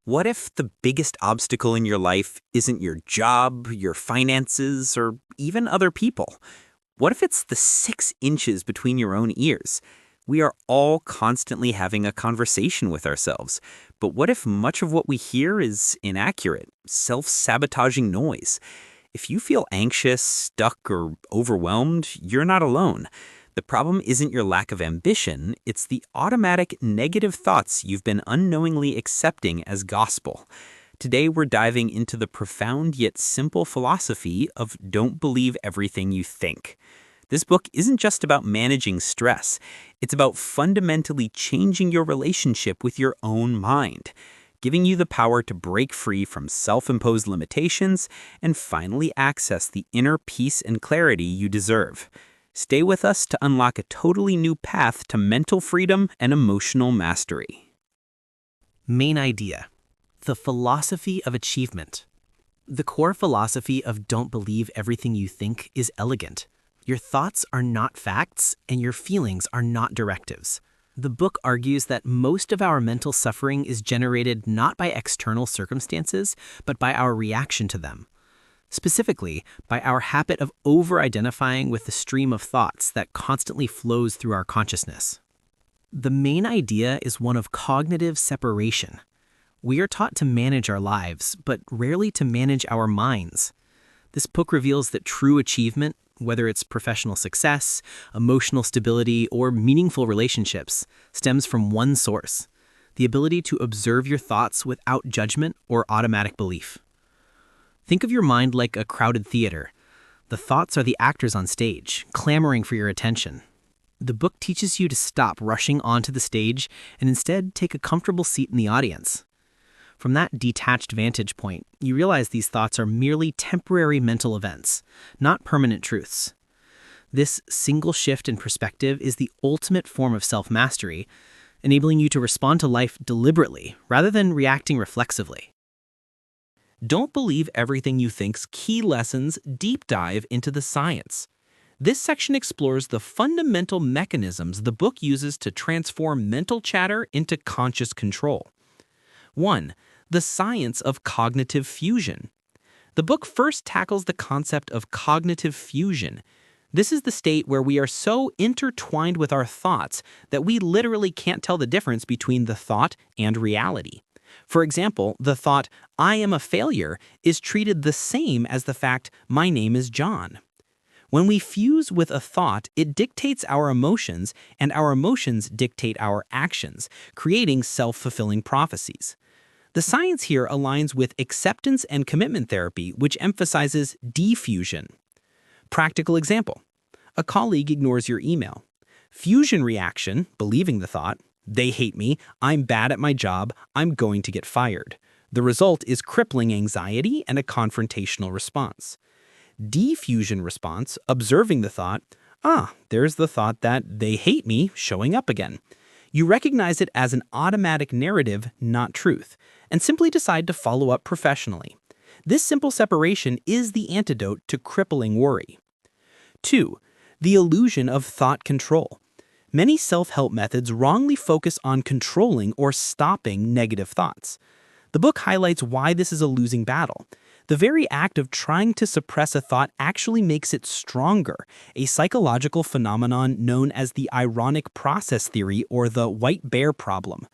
What if the biggest obstacle in your life isn't your job, your finances, or even other people? What if it's the 6 inches between your own ears? We are all constantly having a conversation with ourselves. But what if much of what we hear is inaccurate, self-sabotaging noise? If you feel anxious, stuck, or overwhelmed, you're not alone. The problem isn't your lack of ambition, it's the automatic negative thoughts you've been unknowingly accepting as gospel. Today we're diving into the profound yet simple philosophy of don't believe everything you think. This book isn't just about managing stress, it's about fundamentally changing your relationship with your own mind, giving you the power to break free from self-imposed limitations and finally access the inner peace and clarity you deserve. Stay with us to unlock a totally new path to mental freedom and emotional mastery. Main idea: the philosophy of achievement. The core philosophy of don't believe everything you think is elegant. Your thoughts are not facts, and your feelings are not directives. The book argues that most of our mental suffering is generated not by external circumstances, but by our reaction to them. Specifically, by our habit of over-identifying with the stream of thoughts that constantly flows through our consciousness. The main idea is one of cognitive separation. We are taught to manage our lives, but rarely to manage our minds. This book reveals that true achievement, whether it's professional success, emotional stability, or meaningful relationships, stems from one source: the ability to observe your thoughts without judgment or automatic belief. Think of your mind like a crowded theater. The thoughts are the actors on stage, clamoring for your attention. The book teaches you to stop rushing onto the stage and instead take a comfortable seat in the audience. From that detached vantage point, you realize these thoughts are merely temporary mental events, not permanent truths. This single shift in perspective is the ultimate form of self-mastery, enabling you to respond to life deliberately rather than reacting reflexively. Don't Believe Everything You Think's key lessons deep dive into the science. This section explores the fundamental mechanisms the book uses to transform mental chatter into conscious control. 1. The Science of Cognitive Fusion. The book first tackles the concept of cognitive fusion. This is the state where we are so intertwined with our thoughts that we literally can't tell the difference between the thought and reality. For example, the thought, "I am a failure," is treated the same as the fact, "My name is John." When we fuse with a thought, it dictates our emotions, and our emotions dictate our actions, creating self-fulfilling prophecies. The science here aligns with acceptance and commitment therapy, which emphasizes defusion. Practical example: a colleague ignores your email. Fusion reaction, believing the thought, "They hate me, I'm bad at my job, I'm going to get fired." The result is crippling anxiety and a confrontational response. Defusion response, observing the thought, there's the thought that "they hate me" showing up again. You recognize it as an automatic narrative, not truth, and simply decide to follow up professionally. This simple separation is the antidote to crippling worry. 2. The illusion of thought control. Many self-help methods wrongly focus on controlling or stopping negative thoughts. The book highlights why this is a losing battle. The very act of trying to suppress a thought actually makes it stronger, a psychological phenomenon known as the ironic process theory or the white bear problem.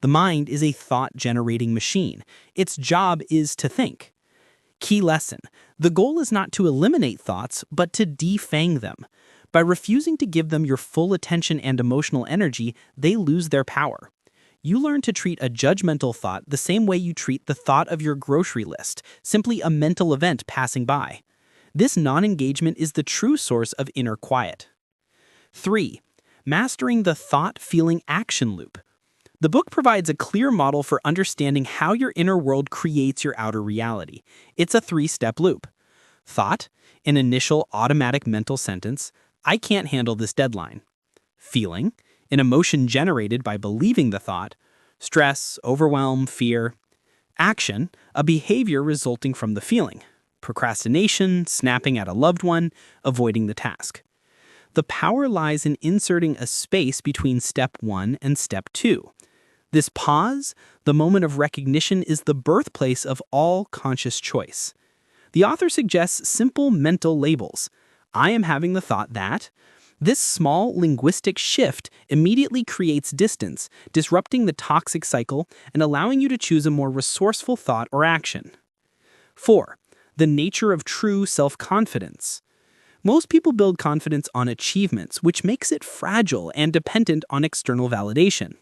The mind is a thought-generating machine. Its job is to think. Key lesson: the goal is not to eliminate thoughts, but to de-fang them. By refusing to give them your full attention and emotional energy, they lose their power. You learn to treat a judgmental thought the same way you treat the thought of your grocery list, simply a mental event passing by. This non-engagement is the true source of inner quiet. 3. Mastering the thought-feeling-action loop. The book provides a clear model for understanding how your inner world creates your outer reality. It's a 3-step loop. Thought, an initial automatic mental sentence, "I can't handle this deadline." Feeling, an emotion generated by believing the thought, stress, overwhelm, fear. Action, a behavior resulting from the feeling, procrastination, snapping at a loved one, avoiding the task. The power lies in inserting a space between step 1 and step 2. This pause, the moment of recognition, is the birthplace of all conscious choice. The author suggests simple mental labels. I am having the thought that. This small linguistic shift immediately creates distance, disrupting the toxic cycle and allowing you to choose a more resourceful thought or action. 4. The nature of true self-confidence. Most people build confidence on achievements, which makes it fragile and dependent on external validation.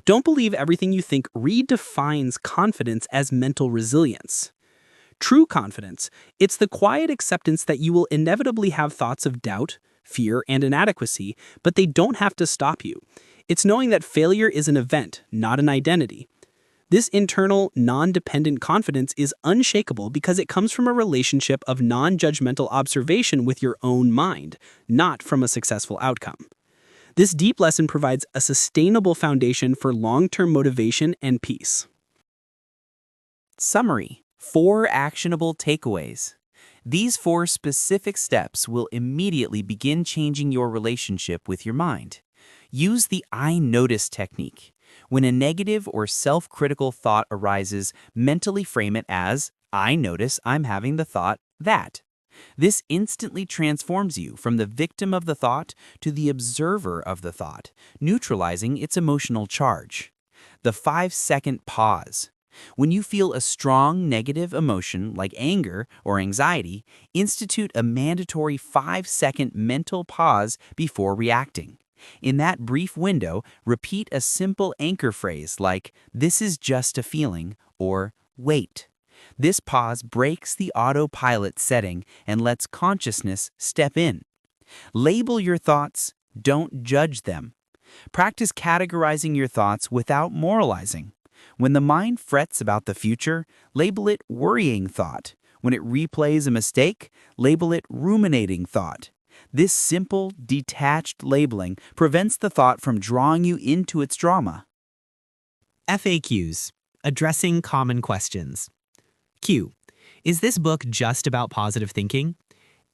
Don't believe everything you think redefines confidence as mental resilience. True confidence, it's the quiet acceptance that you will inevitably have thoughts of doubt, fear, and inadequacy, but they don't have to stop you. It's knowing that failure is an event, not an identity. This internal, non-dependent confidence is unshakable because it comes from a relationship of non-judgmental observation with your own mind, not from a successful outcome. This deep lesson provides a sustainable foundation for long-term motivation and peace. Summary: 4 actionable takeaways. These 4 specific steps will immediately begin changing your relationship with your mind. Use the I notice technique. When a negative or self-critical thought arises, mentally frame it as, I notice I'm having the thought that. This instantly transforms you from the victim of the thought to the observer of the thought, neutralizing its emotional charge. The 5-second pause. When you feel a strong negative emotion like anger or anxiety, institute a mandatory 5-second mental pause before reacting. In that brief window, repeat a simple anchor phrase like, "This is just a feeling," or "Wait." This pause breaks the autopilot setting and lets consciousness step in. Label your thoughts, don't judge them. Practice categorizing your thoughts without moralizing. When the mind frets about the future, label it worrying thought. When it replays a mistake, label it ruminating thought. This simple, detached labeling prevents the thought from drawing you into its drama. FAQs, addressing common questions. Q. Is this book just about positive thinking?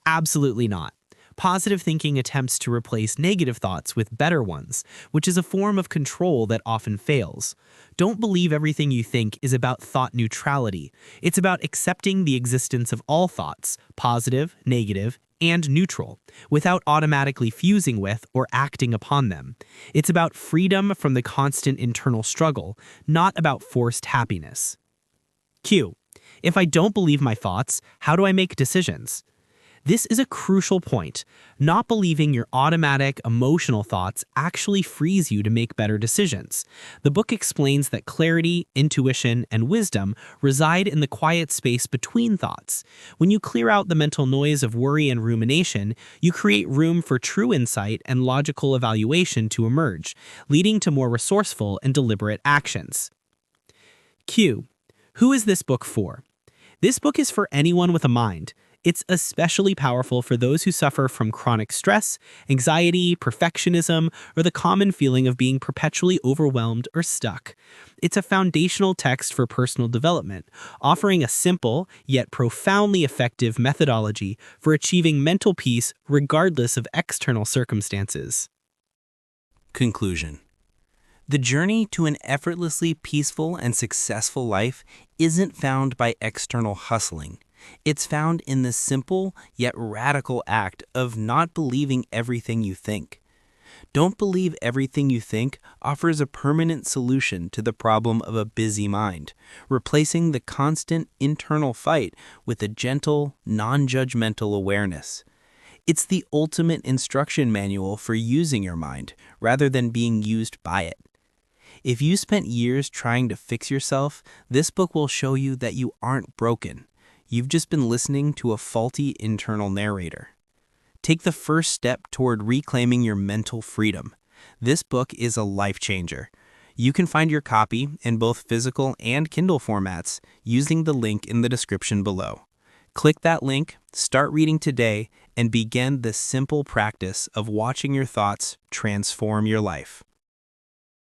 Absolutely not. Positive thinking attempts to replace negative thoughts with better ones, which is a form of control that often fails. Don't believe everything you think is about thought neutrality. It's about accepting the existence of all thoughts, positive, negative, and neutral, without automatically fusing with or acting upon them. It's about freedom from the constant internal struggle, not about forced happiness. Q. If I don't believe my thoughts, how do I make decisions? This is a crucial point. Not believing your automatic, emotional thoughts actually frees you to make better decisions. The book explains that clarity, intuition, and wisdom reside in the quiet space between thoughts. When you clear out the mental noise of worry and rumination, you create room for true insight and logical evaluation to emerge, leading to more resourceful and deliberate actions. Q. Who is this book for? This book is for anyone with a mind. It's especially powerful for those who suffer from chronic stress, anxiety, perfectionism, or the common feeling of being perpetually overwhelmed or stuck. It's a foundational text for personal development, offering a simple yet profoundly effective methodology for achieving mental peace regardless of external circumstances. Conclusion. The journey to an effortlessly peaceful and successful life isn't found by external hustling. It's found in the simple yet radical act of not believing everything you think. Don't believe everything you think offers a permanent solution to the problem of a busy mind, replacing the constant internal fight with a gentle, non-judgmental awareness. It's the ultimate instruction manual for using your mind rather than being used by it. If you spent years trying to fix yourself, this book will show you that you aren't broken. You've just been listening to a faulty internal narrator. Take the first step toward reclaiming your mental freedom. This book is a life changer. You can find your copy in both physical and Kindle formats using the link in the description below. Click that link, start reading today, and begin the simple practice of watching your thoughts transform your life.